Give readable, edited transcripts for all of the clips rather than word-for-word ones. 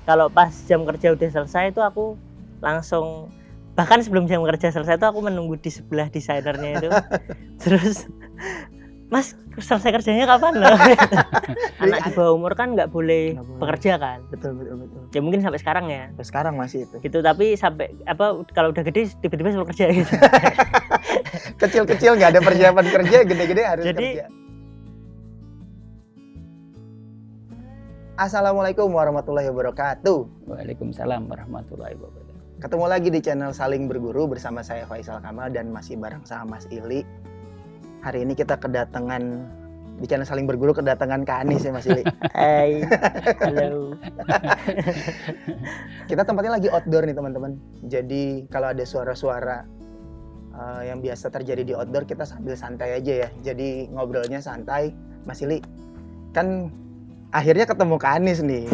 kalau pas jam kerja udah selesai itu aku langsung, bahkan sebelum jam kerja selesai itu aku menunggu di sebelah desainernya itu. Terus, Mas selesai kerjanya kapan loh? Anak di bawah umur kan nggak boleh bekerja kan. Betul. Ya mungkin sampai sekarang ya. Sampai sekarang masih itu. Gitu, tapi sampai kalau udah gede tiba-tiba suruh kerja gitu. Kecil-kecil nggak ada persiapan kerja, gede-gede harus kerja. Assalamualaikum warahmatullahi wabarakatuh. Waalaikumsalam warahmatullahi wabarakatuh. Ketemu lagi di channel Saling Berguru bersama saya Faisal Kamal dan masih bareng sama Mas Ili. Hari ini kita kedatangan di channel Saling Berguru, kedatangan Kak Anis ya Mas Ili. Hai, halo. Kita tempatnya lagi outdoor nih teman-teman. Jadi kalau ada suara-suara yang biasa terjadi di outdoor, kita sambil santai aja ya. Jadi ngobrolnya santai. Mas Ili, kan akhirnya ketemu Kak Anis nih.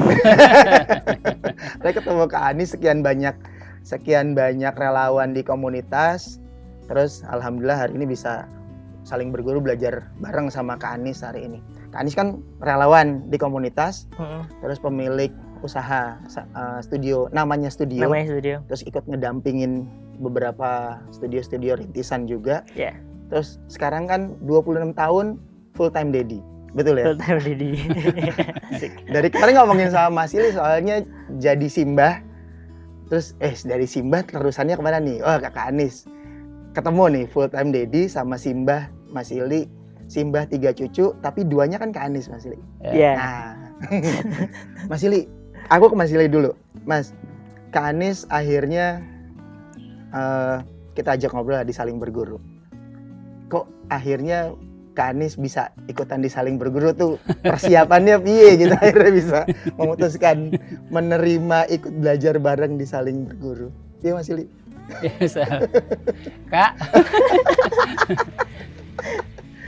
Saya ketemu Kak Anis, sekian banyak relawan di komunitas. Terus alhamdulillah hari ini bisa saling berguru, belajar bareng sama Kak Anis hari ini. Kak Anis kan relawan di komunitas, terus pemilik usaha studio, namanya studio. Terus ikut ngedampingin beberapa studio-studio rintisan juga. Yeah. Terus sekarang kan 26 tahun full time daddy. Betul ya? Full time daddy. Dari kemarin ngomongin sama Mas Ili soalnya jadi simbah. Terus dari simbah terusannya kemana nih? Oh, Kak Anis. Ketemu nih full time daddy sama simbah Mas Ili. Simbah 3 cucu, tapi 2-nya kan Kak Anis Mas Ili. Iya. Yeah. Nah. Mas Ili, aku ke Mas Ili dulu. Mas, Kak Anis akhirnya kita ajak ngobrol di Saling Berguru. Kok akhirnya Kak Anis bisa ikutan di Saling Berguru tuh, persiapannya piye gitu akhirnya bisa memutuskan menerima ikut belajar bareng di Saling Berguru. Iya Mas Ili? Yes, Kak.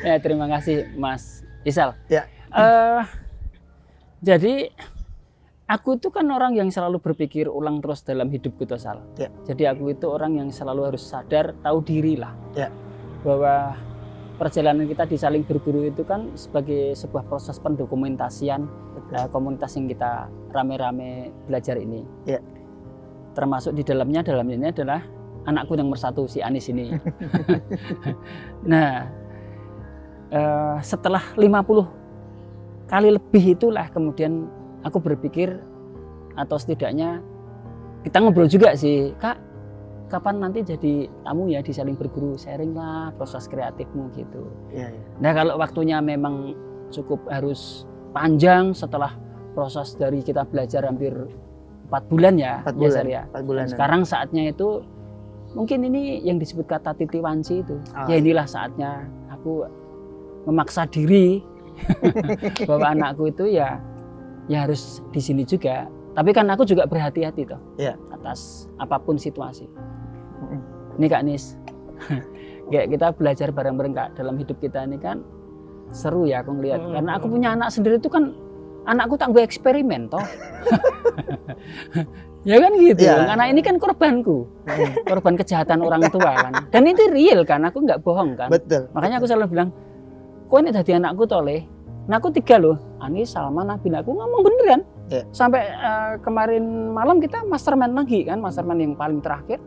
Ya, terima kasih Mas Isal. Ya. Jadi aku itu kan orang yang selalu berpikir ulang terus dalam hidupku tuh Sal. Ya. Jadi aku itu orang yang selalu harus sadar, tahu diri lah. Ya. Bahwa perjalanan kita di Saling Berguru itu kan sebagai sebuah proses pendokumentasian komunitas yang kita rame-rame belajar ini. Ya. Termasuk di dalamnya adalah anakku yang nomor 1 si Anis ini. Nah, setelah 50 kali lebih itulah kemudian aku berpikir, atau setidaknya kita ngobrol juga sih, Kak, kapan nanti jadi tamu ya di Saling Berguru, sharing lah proses kreatifmu gitu. Ya. Nah kalau waktunya memang cukup harus panjang setelah proses dari kita belajar hampir 4 bulan ya. 4 bulan. Ya. 4 bulan. Sekarang saatnya itu mungkin ini yang disebut kata titiwanci itu. Ya inilah saatnya aku memaksa diri bahwa anakku itu ya harus di sini juga. Tapi kan aku juga berhati-hati toh. Ya. Atas apapun situasi. Ini Kak Nis. Kayak kita belajar bareng-bareng Kak dalam hidup kita ini kan seru ya aku ngeliat. Karena aku punya anak sendiri itu kan anakku tak gue eksperimen toh. Ya kan gitu. Ya. Anak ini kan korbanku. Korban kejahatan orang tua kan. Dan itu real kan, aku nggak bohong kan. Betul. Makanya aku selalu bilang, kok ini tadi anakku toleh. Nah aku 3 loh, Anis, Salman, Nabil, aku ngomong beneran. Ya. Sampai kemarin malam kita mastermind lagi kan, mastermind yang paling terakhir.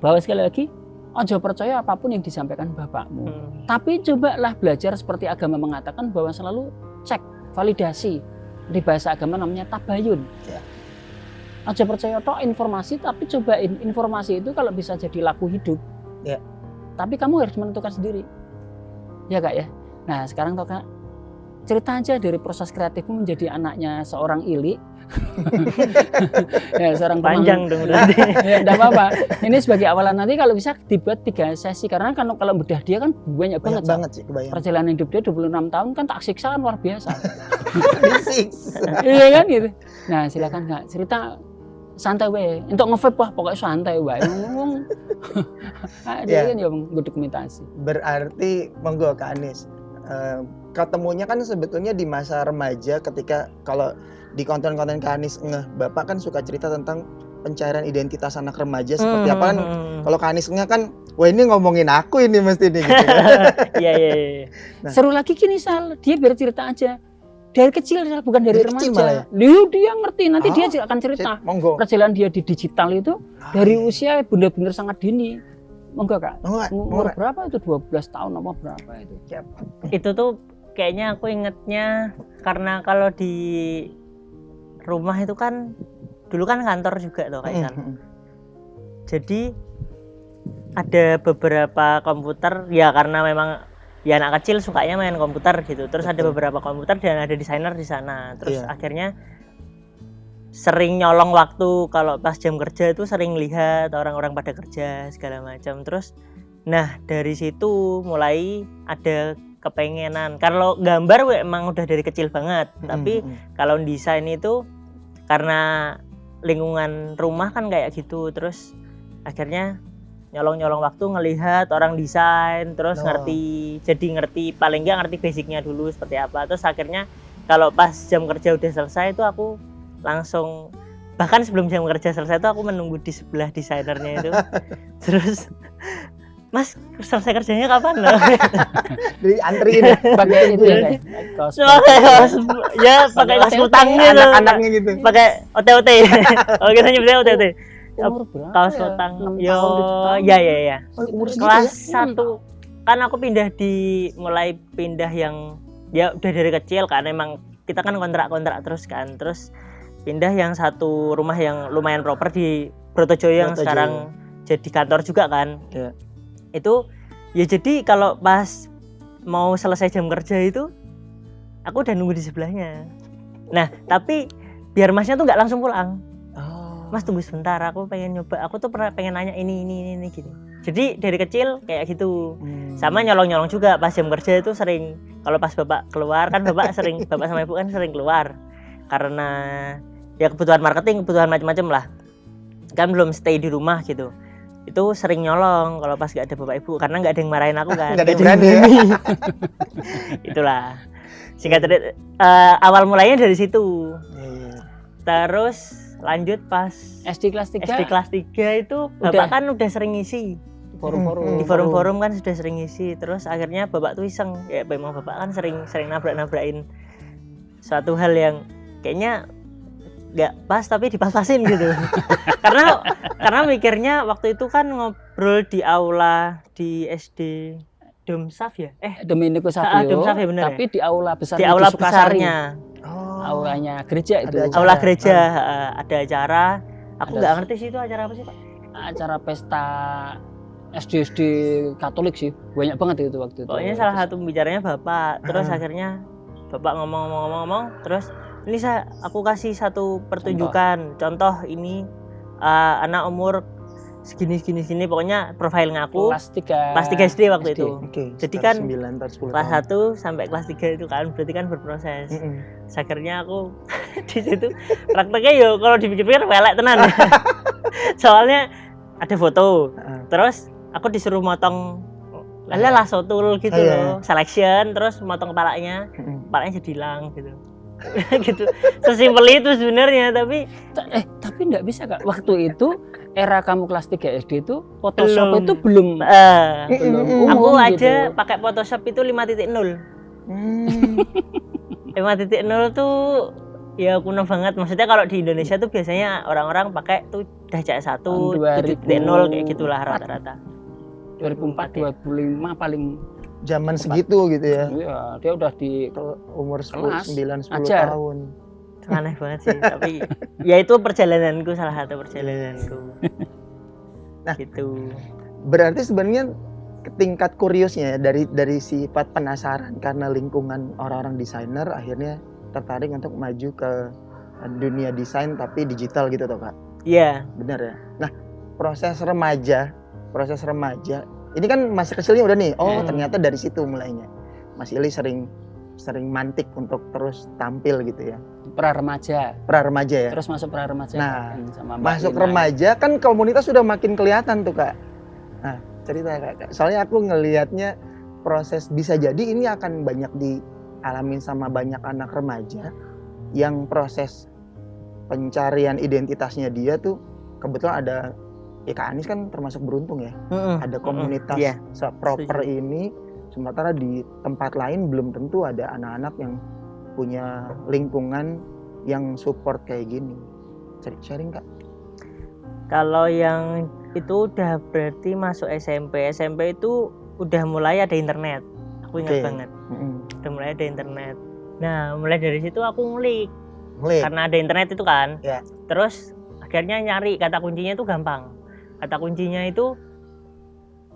Bahwa sekali lagi, ojo percaya apapun yang disampaikan bapakmu. Tapi cobalah belajar seperti agama mengatakan bahwa selalu cek, validasi. Di bahasa agama namanya tabayun. Ya. Ojo percaya toh informasi, tapi cobain informasi itu kalau bisa jadi laku hidup. Ya. Tapi kamu harus menentukan sendiri. Ya Kak ya. Nah sekarang toh Kak, cerita aja dari proses kreatifmu menjadi anaknya seorang Ili. Ya, seorang panjang dong berarti. Ya, enggak apa-apa. Ini sebagai awalan, nanti kalau bisa dibuat 3 sesi karena kan kalau bedah dia kan banyak banget sih kebayang. Perjalanan hidup dia 26 tahun kan tak siksa kan luar biasa. Disiksa. Iya kan gitu. Nah, silakan Kak, cerita santai wae. Untuk nge-vape wah pokoknya santai wae. Ngomong. Dia kan ya dokumentasi. Berarti monggo Kak Anis. Ketemunya kan sebetulnya di masa remaja ketika kalau di konten-konten Kak Anis Bapak kan suka cerita tentang pencairan identitas anak remaja seperti apa kan. Kalau Kak Anis kan, wah ini ngomongin aku ini mesti nih gitu. Iya. Nah. Seru lagi gini Sal, dia biar cerita aja. Dari kecil, bukan dari Dari kecil malah remaja. Dia ngerti, nanti Oh, dia akan cerita. Monggo. Perjalanan dia di digital itu dari usia benar-benar sangat dini. Monggo Kak. Umur berapa itu? 12 tahun apa berapa itu? Itu tuh kayaknya aku ingetnya karena kalau di rumah itu kan dulu kan kantor juga tuh kayak kan. Jadi ada beberapa komputer ya karena memang ya anak kecil sukanya main komputer gitu. Terus ada beberapa komputer dan ada desainer di sana. Terus akhirnya sering nyolong waktu kalau pas jam kerja itu sering lihat orang-orang pada kerja segala macam. Terus nah dari situ mulai ada kepengenan. Kalau gambar emang udah dari kecil banget. Tapi kalau desain itu karena lingkungan rumah kan kayak gitu. Terus akhirnya nyolong waktu ngelihat orang desain terus ngerti paling nggak ngerti basicnya dulu seperti apa. Terus akhirnya kalau pas jam kerja udah selesai itu aku langsung bahkan sebelum jam kerja selesai itu aku menunggu di sebelah desainernya itu. Terus Mas selesai kerjanya kapan loh? Jadi antriin ya. Pakai itu ya kayak kaos. Ya pakai kaos kutang gitu. Anak-anaknya gitu. Pakai OT. Oh kita nyebutnya OT. Umur berapa? Kaos ya? kutang. 6 Yo, tahun, 7 tahun. ya. Umur segitu Kelas ya? 1 kan aku mulai pindah yang ya udah dari kecil kan emang kita kan kontrak terus kan. Terus pindah yang satu rumah yang lumayan proper di Brotojoyo yang sekarang jadi kantor juga kan. Iya. Itu ya jadi kalau pas mau selesai jam kerja itu aku udah nunggu di sebelahnya. Nah tapi biar masnya tuh nggak langsung pulang. Mas tunggu sebentar, aku pengen nyoba. Aku tuh pernah pengen nanya ini gitu. Jadi dari kecil kayak gitu. Sama nyolong juga pas jam kerja itu sering. Kalau pas bapak keluar kan bapak sama ibu kan sering keluar. Karena ya kebutuhan marketing, kebutuhan macam-macam lah. Kan belum stay di rumah gitu. Itu sering nyolong kalau pas gak ada bapak ibu karena nggak ada yang marahin aku kan. Nggak ada yang berani ya. Itulah. Singkat cerita, awal mulainya dari situ. Terus lanjut pas SD kelas 3. SD kelas 3 itu bapak kan udah sering ngisi Forum-forum. di forum-forum kan sudah sering ngisi. Terus akhirnya bapak tuh iseng ya memang bapak kan sering nabrak-nabrakin suatu hal yang kayaknya nggak pas tapi dipas-pasin gitu. karena mikirnya waktu itu kan ngobrol di aula di SD Domsaf ya Dominikus Savio. Domsaf ya bener tapi ya? di aula besar Di aula besarnya aulanya gereja itu. Aula gereja ada acara. Aku nggak ngerti sih itu acara apa sih Pak? Acara pesta SD Katolik sih, banyak banget itu waktu itu. Pokoknya salah satu pembicaranya bapak. Terus akhirnya bapak ngomong, terus ini aku kasih satu pertunjukan contoh ini anak umur segini pokoknya profil ngaku kelas 3 SD waktu itu. Jadi kan 9 kelas 1 sampai kelas 3 itu kan berarti kan berproses. Akhirnya aku di situ prakteknya yo kalau dipikir-pikir welek tenan. Soalnya ada foto. Terus aku disuruh motong sotul gitu loh, selection terus motong kepalanya jadi hilang gitu. Gitu. Sesimpel itu sebenarnya tapi enggak bisa Kak. Waktu itu era kamu kelas 3 SD itu Photoshop itu belum aku umum aja gitu. pakai Photoshop itu 5.0. 5.0 tuh ya kuno banget. Maksudnya kalau di Indonesia tuh biasanya orang-orang pakai tuh udah CS1 7.0 kayak gitulah rata-rata. 2004 2005 paling zaman segitu gitu ya. Iya, dia udah di umur 9 10 ajar. tahun. Aneh banget sih, tapi ya itu perjalananku, salah satu perjalananku. Nah, gitu. Berarti sebenarnya tingkat kuriusnya dari sifat penasaran karena lingkungan orang-orang desainer akhirnya tertarik untuk maju ke dunia desain tapi digital gitu toh Kak? Iya. Benar ya. Nah, proses remaja ini kan masih kecilnya udah nih. Oh, ternyata dari situ mulainya. Mas Ili sering mantik untuk terus tampil gitu ya. Pra remaja ya. Terus masuk pra remaja. Nah, sama masuk remaja kan komunitas sudah makin kelihatan tuh Kak. Nah, cerita Kak. Soalnya aku ngelihatnya proses bisa jadi ini akan banyak dialamin sama banyak anak remaja yang proses pencarian identitasnya dia tuh kebetulan ada Kak Anies kan termasuk beruntung ya. Ada komunitas proper ini, sementara di tempat lain belum tentu ada anak-anak yang punya lingkungan yang support kayak gini? Sharing Kak. Kalau yang itu udah berarti masuk SMP. SMP itu udah mulai ada internet. Aku ingat Oke. banget. Mm-mm. Udah mulai ada internet. Nah, mulai dari situ aku ngulik. Ngulik. Karena ada internet itu kan. Ya. Terus akhirnya nyari kata kuncinya itu gampang. Kata kuncinya itu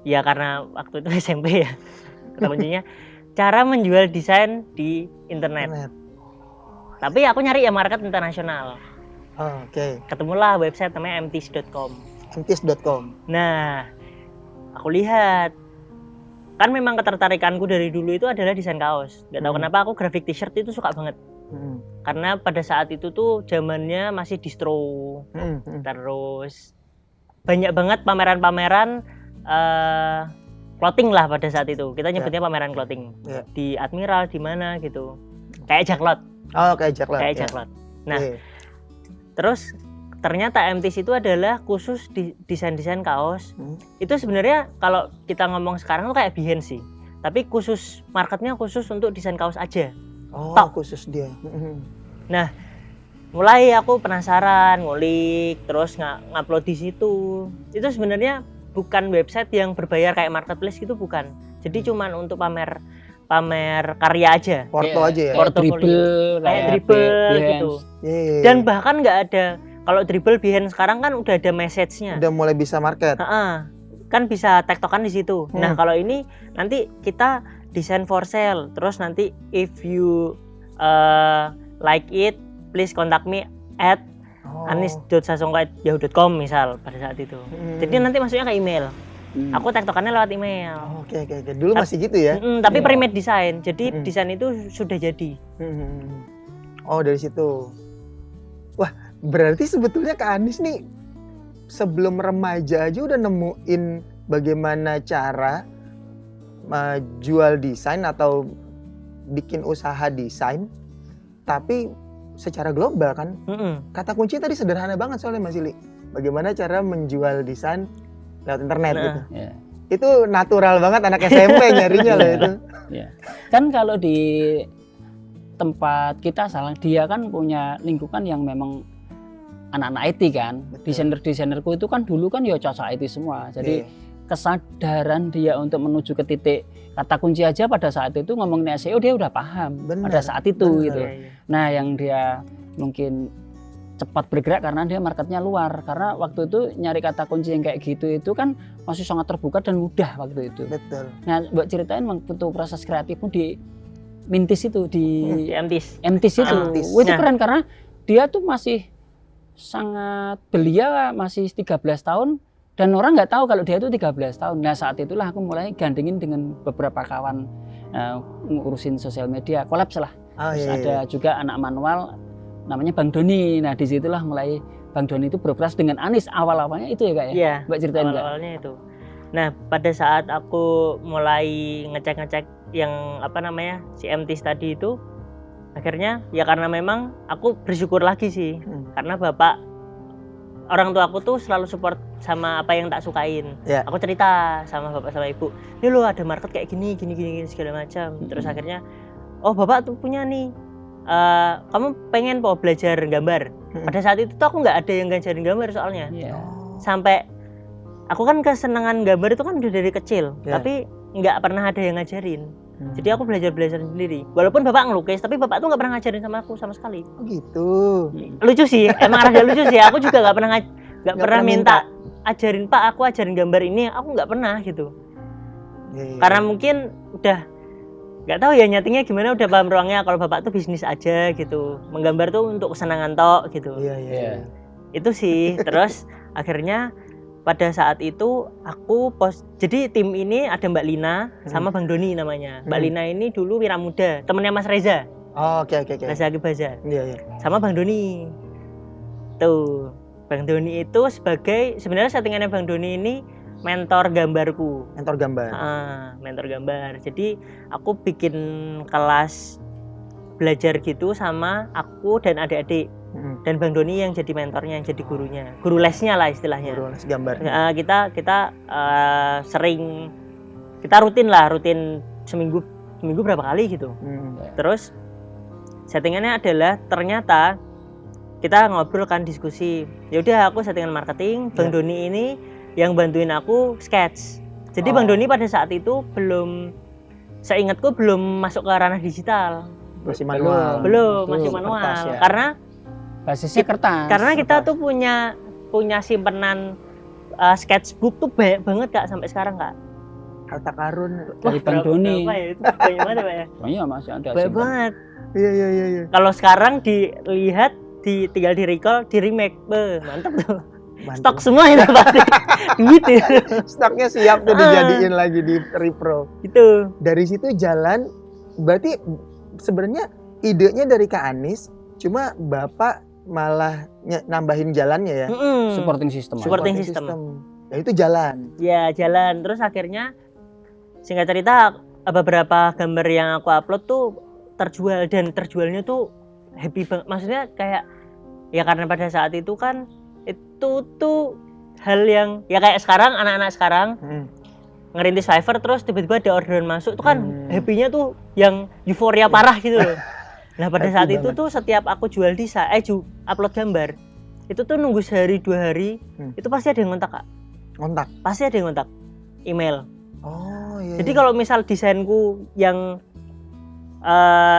ya karena waktu itu SMP ya. Kata kuncinya cara menjual desain di internet. Tapi aku nyari ya market internasional. Oh, oke. Ketemulah website namanya mtis.com. mtis.com. Nah, aku lihat kan memang ketertarikanku dari dulu itu adalah desain kaos. Gak tahu kenapa aku grafik t-shirt itu suka banget. Karena pada saat itu tuh zamannya masih distro. Terus banyak banget pameran-pameran clothing lah pada saat itu. Kita nyebutnya pameran clothing. Ya. Di Admiral di mana gitu. Kayak Jacklot. Oh, kayak Jacklot. Kayak ya. Jacklot. Nah, Oke. terus ternyata MTs itu adalah khusus desain-desain kaos. Hmm. Itu sebenarnya kalau kita ngomong sekarang tuh kayak Behance sih. Tapi khusus marketnya khusus untuk desain kaos aja. Oh, Tok. khusus dia. Nah, mulai aku penasaran, ngulik, terus ngupload di situ. Itu sebenarnya bukan website yang berbayar kayak marketplace gitu, bukan. Jadi cuman untuk pamer karya aja. Porto aja ya. Kayak Portofolio. dribble, Kayak dribble gitu. Yeay. Dan bahkan nggak ada, kalau dribble Behance sekarang kan udah ada message-nya. udah mulai bisa market. Kan bisa tektokan di situ. Nah, kalau ini nanti kita design for sale, terus nanti if you like it, please contact me at anis.sasongko@yahoo.com misal pada saat itu. Jadi nanti masuknya ke email. Aku tektokannya lewat email. Oke. Dulu masih gitu ya. Tapi Iya. pre-made design. Jadi desain itu sudah jadi. Oh, dari situ. Wah, berarti sebetulnya Kak Anis nih sebelum remaja aja udah nemuin bagaimana cara jual desain atau bikin usaha desain, tapi secara global kan. Kata kunci tadi sederhana banget soalnya Mas Ili. Bagaimana cara menjual desain lewat internet gitu. Ya. Itu natural banget anak SMP nyarinya loh itu. Ya. Kan kalau di tempat kita salah, dia kan punya lingkungan yang memang anak-anak IT kan. Betul. Desainer-desainerku itu kan dulu kan ya cocok IT semua. Jadi Oke. kesadaran dia untuk menuju ke titik kata kunci aja pada saat itu ngomongin SEO dia udah paham Bener, pada saat itu bener. gitu. Iya. Nah, yang dia mungkin cepat bergerak karena dia marketnya luar. Karena waktu itu nyari kata kunci yang kayak gitu itu kan masih sangat terbuka dan mudah waktu itu. Betul. Nah, buat ceritain waktu proses kreatifmu di Mintis itu di Di MTs. MTs itu. MTs. Wah, itu Nah. keren karena dia tuh masih sangat belia, masih 13 tahun dan orang nggak tahu kalau dia itu 13 tahun. Nah, saat itulah aku mulai gandengin dengan beberapa kawan ngurusin sosial media, kolaps lah. Oh, Terus iya. ada juga anak manual namanya Bang Doni. Nah, disitulah mulai Bang Doni itu beroperasi dengan Anis awal-awalnya itu ya Kak ya? Iya. Mbak ceritain Kak. Awal-awalnya itu. Nah, pada saat aku mulai ngecek-ngecek yang si MTs tadi itu, akhirnya ya karena memang aku bersyukur lagi sih. Karena orang tua aku tuh selalu support sama apa yang tak sukain. Ya. Aku cerita sama bapak sama ibu, ini loh ada market kayak gini segala macam. Terus akhirnya, oh bapak tuh punya nih, kamu pengen belajar gambar. Pada saat itu tuh aku nggak ada yang ngajarin gambar soalnya. Iya. Sampai aku kan kesenangan gambar itu kan udah dari kecil, Ya. tapi nggak pernah ada yang ngajarin. Jadi aku belajar sendiri. Walaupun bapak ngelukis, tapi bapak tuh nggak pernah ngajarin sama aku sama sekali. Oh gitu. Lucu sih, emang rada lucu sih. Aku juga nggak pernah Nggak pernah minta ajarin Pak, aku ajarin gambar ini. Aku nggak pernah gitu. Iya. Karena mungkin udah nggak tahu ya nyatingnya gimana, udah paham ruangnya. Kalau bapak tuh bisnis aja gitu, menggambar tuh untuk kesenangan tok gitu. Iya. Itu sih. Terus akhirnya pada saat itu aku jadi tim ini ada Mbak Lina sama Bang Doni namanya. Mbak Lina ini dulu wira muda, temennya Mas Reza. Oh, oke. Reza Gibaza. Iya. Sama Bang Doni. Tuh, Bang Doni itu sebenarnya settingannya Bang Doni ini mentor gambarku. Mentor gambar. Mentor gambar. Jadi aku bikin kelas belajar gitu sama aku dan adik-adik. Dan Bang Doni yang jadi mentornya, yang jadi gurunya, guru lesnya lah istilahnya. Guru les gambar. Kita sering, kita rutin seminggu berapa kali gitu. Terus settingannya adalah ternyata kita ngobrol kan diskusi. Ya udah aku settingan marketing, Bang Ya. Doni ini yang bantuin aku sketch. Jadi Bang Oh. Doni pada saat itu seingatku belum masuk ke ranah digital. Masih manual. Belum, Betul, masih kertas manual. ya. Basisnya kertas. Karena kita kertas. tuh punya simpenan sketchbook tuh banyak banget Kak sampai sekarang Kak. Harta karun. Dari Bang Doni. Berapa ya itu? Banyak banget ya Pak ya? Oh iya masih ada. Banyak simpan. banget. Iya. Kalau sekarang dilihat tinggal di recall, di remake. Mantap tuh. Stok semua itu pasti. Duit itu. Stoknya siap tuh dijadiin lagi di repro. Itu. Dari situ jalan, berarti sebenarnya idenya dari Kak Anis, cuma Bapak malah nambahin jalannya ya. Supporting system. Supporting system. Ya itu jalan. Ya jalan. Terus akhirnya singkat cerita beberapa gambar yang aku upload tuh terjual dan terjualnya tuh happy banget. Maksudnya kayak ya karena pada saat itu kan itu tuh hal yang ya kayak sekarang anak-anak sekarang ngerintis Fiverr terus tiba-tiba ada orderan masuk tuh kan happy-nya tuh yang euforia parah gitu loh. Nah pada Happy saat itu banget. tuh setiap aku jual desain upload gambar itu tuh nunggu sehari 2 hari itu pasti ada yang ngontak Kak. Kontak. Pasti ada yang ngontak email. Oh iya. Jadi kalau misal desainku yang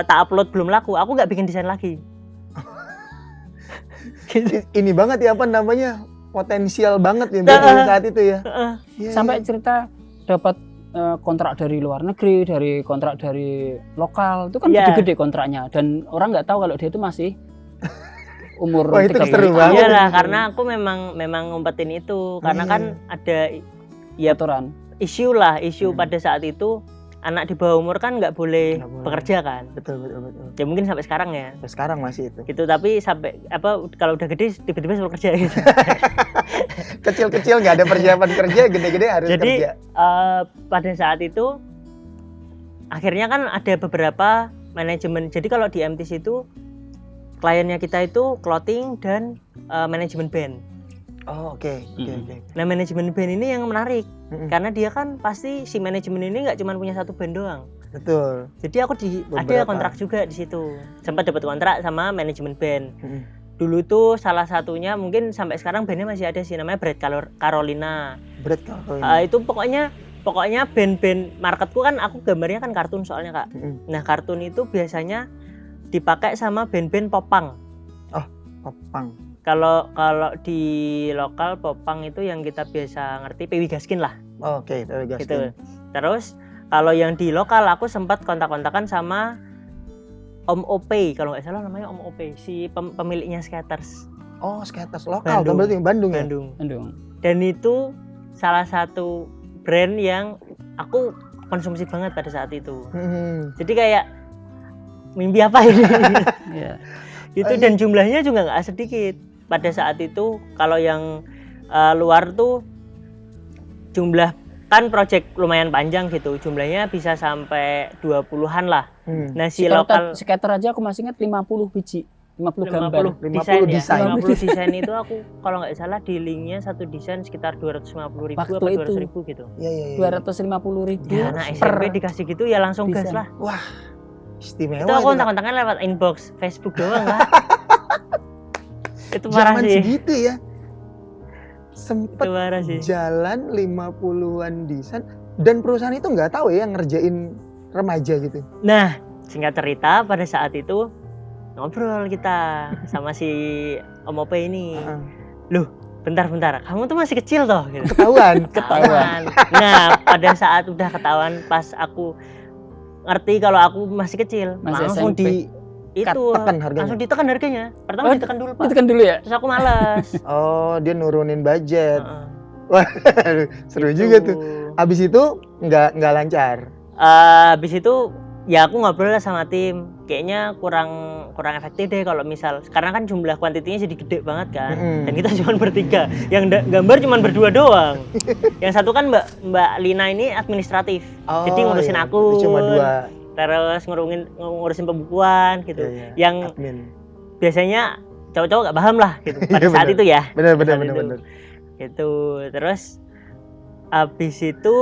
tak upload belum laku, aku nggak bikin desain lagi. Gitu. Ini banget ya apa namanya? Potensial banget ya Heeh. buat saat itu ya. Iya, Sampai iya. cerita dapat kontrak dari luar negeri, dari kontrak dari lokal, itu kan Iya. gede-gede kontraknya dan orang nggak tahu kalau dia itu masih umur Wah, itu 13 seru tahun. banget. Iya lah, karena aku memang ngumpetin itu, karena kan ada ya Aturan. isu pada saat itu anak di bawah umur kan nggak boleh Nggak boleh. bekerja kan. Betul. Ya mungkin sampai sekarang ya. Sampai sekarang masih itu. Gitu tapi sampai kalau udah gede tiba-tiba suruh kerja gitu. Kecil-kecil nggak ada persiapan kerja, gede-gede harus Jadi kerja. pada saat itu akhirnya kan ada beberapa manajemen. Jadi kalau di MTC itu kliennya kita itu clothing dan manajemen band. Oh, oke. Nah manajemen band ini yang menarik Mm-mm. karena dia kan pasti si manajemen ini nggak cuma punya satu band doang. Betul. Jadi aku ada Beberapa. kontrak juga di situ. Sempat dapat kontrak sama manajemen band. Mm-mm. Dulu tuh salah satunya mungkin sampai sekarang bandnya masih ada sih namanya Brad Carolina. Berat kalau ini. Itu pokoknya band-band marketku kan aku gambarnya kan kartun soalnya Kak. Mm-mm. Nah kartun itu biasanya dipakai sama band-band popang. Popang. Kalau di lokal popang itu yang kita biasa ngerti Pewi Gaskin lah Oh, oke, tapi gas. gitu. Terus kalau yang di lokal aku sempat kontak-kontakan sama Om OP kalau nggak salah namanya Om OP si pemiliknya Skaters Oh, skaters lokal kan Bandung. berarti Bandung ya? Bandung. Aduh. Dan itu salah satu brand yang aku konsumsi banget pada saat itu. Jadi kayak mimpi apa ini? Iya. Itu dan jumlahnya juga nggak sedikit. Pada saat itu kalau yang luar tuh jumlah kan project lumayan panjang gitu. Jumlahnya bisa sampai 20-an lah. Nah, si lokal Skater aja aku masih ingat 50 biji. 50 gambar. 50 desain ya. desain. 50 desain itu aku kalau nggak salah di linknya satu desain sekitar 250.000 Waktu apa itu. 200.000 gitu. Iya. 250.000 Ya, anak per SMP dikasih gitu ya langsung gas desain. lah. Istimewa. Itu aku itu, Kak. kontak-kontakan lewat inbox Facebook doang lah. Itu parah Zaman sih. segitu ya. Itu Sempet parah sih. jalan 50-an desain dan perusahaan itu nggak tahu ya ngerjain remaja gitu. Nah, singkat cerita pada saat itu ngobrol kita sama si Om Ope ini. Bentar, kamu tuh masih kecil toh gitu. Ketahuan. Ketahuan. Nah, pada saat udah ketahuan pas aku ngerti kalau aku masih kecil, Masih langsung SMP. Tekan harganya. langsung ditekan harganya. Pertama Oh, ditekan dulu, Pak. Itu kan dulu ya. Terus aku males. Oh, dia nurunin budget. Heeh. Seru Gitu. juga tuh. Abis itu nggak lancar. Habis itu ya aku ngobrol lah sama tim. Kayaknya kurang efektif deh kalau misal karena kan jumlah kuantitinya jadi gede banget kan. Dan kita cuma bertiga. Yang gambar cuma berdua doang. Yang satu kan Mbak Lina ini administratif. Jadi ngurusin iya. akun. Cuma 2. Terus ngurusin pembukuan gitu. Iya. Yang Admin. biasanya cowok-cowok nggak paham lah gitu pada Iya, saat bener. itu ya. Bener. Gitu. Terus habis itu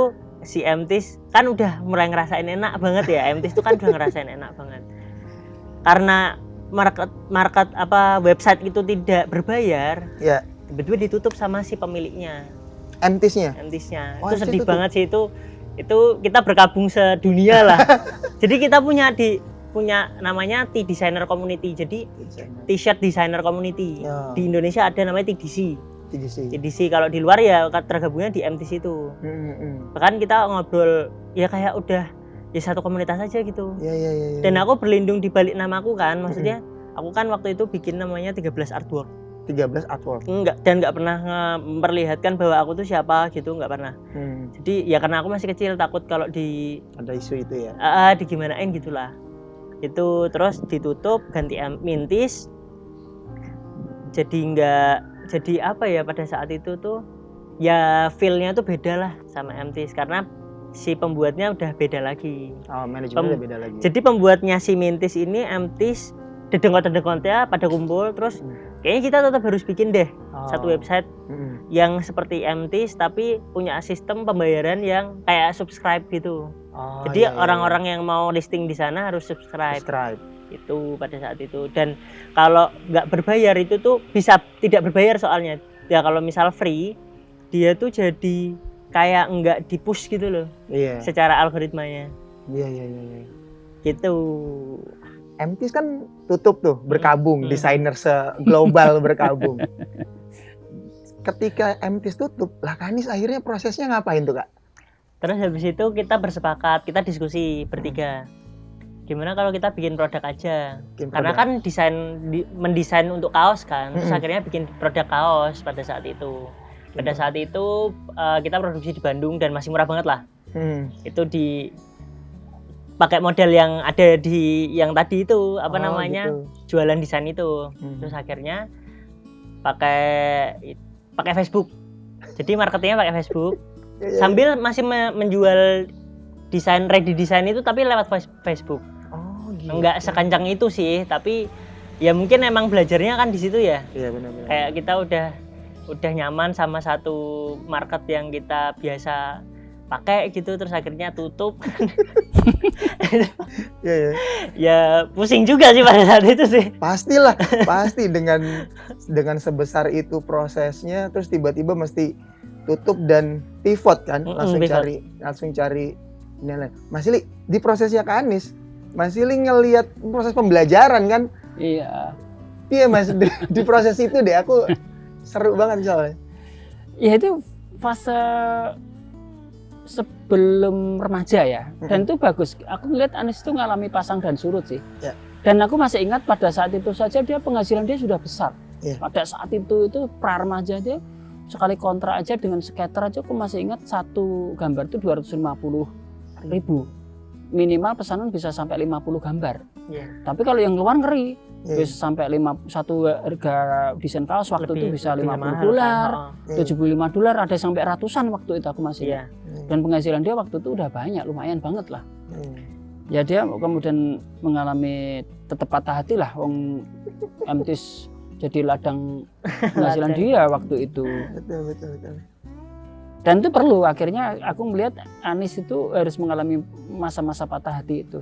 si MTIS kan udah mulai ngerasain enak banget ya. MTIS itu kan udah ngerasain enak banget. karena market apa website itu tidak berbayar, Ya. tiba-tiba ditutup sama si pemiliknya, Entisnya. entisnya. Oh, Itu sedih tutup. banget sih itu kita berkabung sedunia lah. Jadi kita punya namanya T-Designer Community. Jadi T-shirt Designer Community. Ya. Di Indonesia ada namanya TDC. TDC. TDC kalau di luar ya tergabungnya di MTC itu. Bahkan kita ngobrol ya kayak udah ya satu komunitas aja gitu. Ya. Dan aku berlindung di balik namaku kan, maksudnya aku kan waktu itu bikin namanya 13 Artwork. 13 artwork. Nggak pernah memperlihatkan bahwa aku tuh siapa gitu, nggak pernah. Jadi ya karena aku masih kecil takut kalau Ada isu itu ya. digimanain gitulah. Itu terus ditutup ganti Mintis. Jadi apa ya pada saat itu tuh ya feel-nya tuh beda lah sama MTis karena si pembuatnya udah beda lagi. Oh, manajemennya udah beda lagi. Jadi pembuatnya si Mintis ini MTis dedengkot-dedengkotnya pada kumpul terus kayaknya kita tetap harus bikin deh satu website yang seperti MTis tapi punya sistem pembayaran yang kayak subscribe gitu. Jadi orang-orang yang mau listing di sana harus subscribe. Itu pada saat itu. Dan kalau nggak berbayar itu tuh bisa tidak berbayar soalnya. Ya kalau misal free dia tuh jadi kayak nggak di-push gitu loh. Iya. Secara algoritmanya. Iya. Gitu. MTs kan tutup tuh, berkabung, desainer se-global berkabung. Ketika MTs tutup, lah Kanis akhirnya prosesnya ngapain tuh Kak? Terus habis itu kita bersepakat, kita diskusi bertiga. Gimana kalau kita bikin produk aja? Karena kan mendesain untuk kaos kan, terus akhirnya bikin produk kaos pada saat itu. Pada saat itu kita produksi di Bandung dan masih murah banget lah. Itu pakai model yang ada di yang tadi itu namanya gitu. jualan desain itu. Terus akhirnya pakai Facebook. Jadi marketingnya pakai Facebook. Sambil masih menjual ready design itu tapi lewat Facebook. Gitu. Enggak sekencang itu sih, tapi ya mungkin emang belajarnya kan di situ ya. Iya benar-benar. Kayak kita udah nyaman sama satu market yang kita biasa pakai gitu, terus akhirnya tutup. Iya. Ya pusing juga sih pada saat itu sih. Pastilah, pasti dengan sebesar itu prosesnya, terus tiba-tiba mesti tutup dan pivot kan, langsung cari nilai. Mas Ili, di prosesnya Kak Anis, Mas Ili ngelihat proses pembelajaran kan? Iya. Iya Mas, di proses itu deh aku seru banget soalnya. Ya itu fase sebelum remaja ya, dan itu bagus. Aku ngeliat Anis itu ngalami pasang dan surut sih. Ya. Dan aku masih ingat pada saat itu saja penghasilan dia sudah besar. Ya. Pada saat itu pra remaja dia sekali kontrak aja dengan skater aja aku masih ingat satu gambar itu 250.000. Minimal pesanan bisa sampai 50 gambar. Yeah. Tapi kalau yang luar ngeri, Yeah. bisa sampai satu harga desain kaos waktu itu bisa $50, mahal, $75, ada sampai ratusan waktu itu aku masih ingat. Yeah. Dan penghasilan dia waktu itu udah banyak, lumayan banget lah. Ya dia kemudian mengalami tetap patah hati lah, wong MTis jadi ladang penghasilan dia waktu itu. Betul. Dan itu perlu, akhirnya aku melihat Anis itu harus mengalami masa-masa patah hati itu.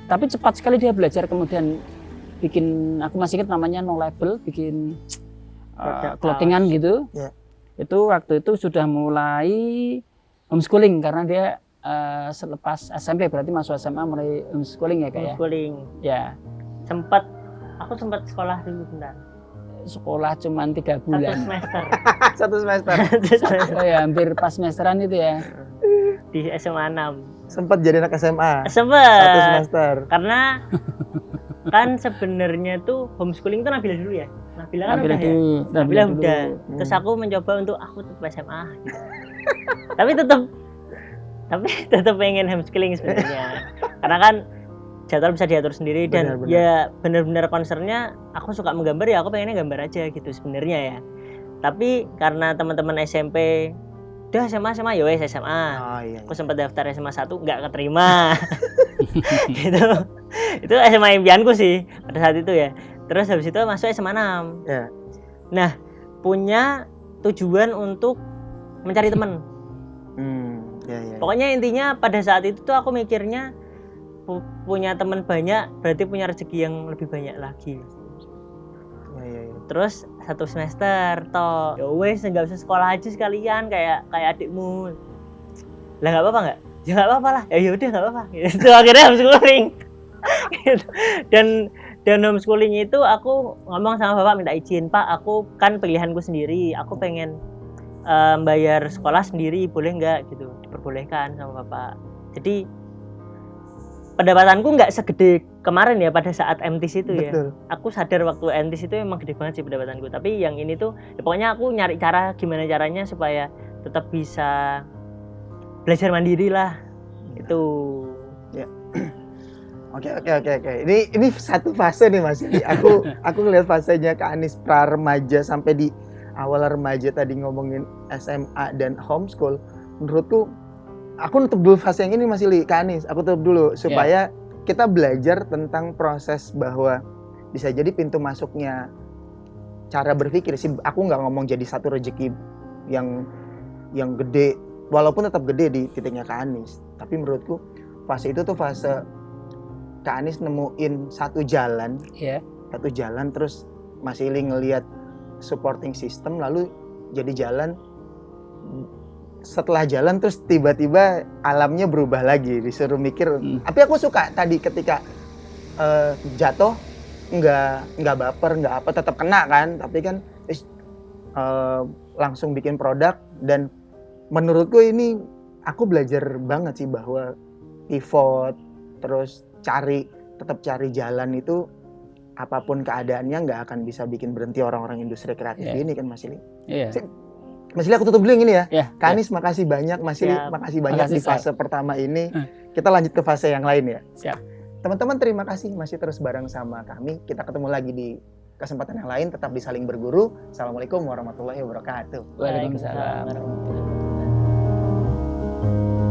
Tapi cepat sekali dia belajar, kemudian bikin, aku masih ingat namanya No Label, bikin clothingan gitu. Yeah. Itu waktu itu sudah mulai homeschooling karena dia selepas SMP, berarti masuk SMA mulai homeschooling ya Kak ya? Homeschooling. Ya. Aku sempat sekolah dulu bentar. Sekolah cuman 3 bulan. Satu semester. Oh ya, hampir pas semesteran itu ya. Di SMA 6. Sempat jadi anak SMA. Sempat. Satu semester. Karena kan sebenarnya tuh homeschooling itu Nabila dulu ya. Nabila kan udah ya. Nabila udah. Terus aku mencoba untuk aku tetap SMA gitu. Tapi tetap pengen homeschooling sebenarnya. Karena kan jadwal bisa diatur sendiri dan benar. Ya benar-benar concernnya aku suka menggambar ya aku pengennya gambar aja gitu sebenarnya ya. Tapi karena teman-teman SMP udah SMA ya wes SMA. Iya. Aku sempat daftar SMA 1 nggak keterima. Gitu. Itu SMA impianku sih pada saat itu ya. Terus habis itu masuk SMA 6. Ya. Nah, punya tujuan untuk mencari teman. Ya. Pokoknya intinya pada saat itu tuh aku mikirnya punya teman banyak berarti punya rezeki yang lebih banyak lagi. Ya. Terus 1 semester toh ya wes nggak usah sekolah aja sekalian kayak adikmu. Lah nggak apa-apa nggak? Ya nggak apa-apa lah. Ya udah nggak apa-apa. Itu akhirnya homeschooling. Gitu. Dan homeschooling itu aku ngomong sama bapak minta izin, Pak, aku kan pilihanku sendiri, aku pengen bayar sekolah sendiri, boleh nggak gitu, diperbolehkan sama bapak. Jadi pendapatanku nggak segede kemarin ya pada saat MTis itu ya. Betul. Aku sadar waktu MTis itu emang gede banget sih pendapatanku, tapi yang ini tuh ya pokoknya aku nyari cara gimana caranya supaya tetap bisa belajar mandiri lah. Itu. Oke. Ini satu fase nih Mas. Aku ngeliat fasenya Kak Anies pra remaja sampai di awal remaja tadi ngomongin SMA dan homeschool. Menurutku aku nutup dulu fase yang ini Mas Ili, Kak Anies. Aku tutup dulu supaya kita belajar tentang proses bahwa bisa jadi pintu masuknya cara berpikir sih. Aku nggak ngomong jadi satu rezeki yang gede, walaupun tetap gede di titiknya Kak Anies. Tapi menurutku fase itu tuh fase Kak Anies nemuin satu jalan terus Mas Ili ngelihat supporting system lalu jadi jalan. Setelah jalan terus tiba-tiba alamnya berubah lagi, disuruh mikir. Tapi aku suka tadi ketika jatuh nggak baper, nggak apa, tetap kena kan, tapi kan langsung bikin produk. Dan menurutku ini aku belajar banget sih bahwa pivot terus tetap cari jalan itu apapun keadaannya nggak akan bisa bikin berhenti orang-orang industri kreatif ini kan Mas Ili. Mas Ili aku tutup dulu yang ini ya. Kak Anies makasih banyak, Mas Ili makasih banyak di fase pertama ini. Kita lanjut ke fase yang lain ya. Siap. Teman-teman terima kasih masih terus bareng sama kami. Kita ketemu lagi di kesempatan yang lain, tetap di Saling Berguru. Assalamualaikum warahmatullahi wabarakatuh. Waalaikumsalam. Waalaikumsalam warahmatullahi wabarakatuh.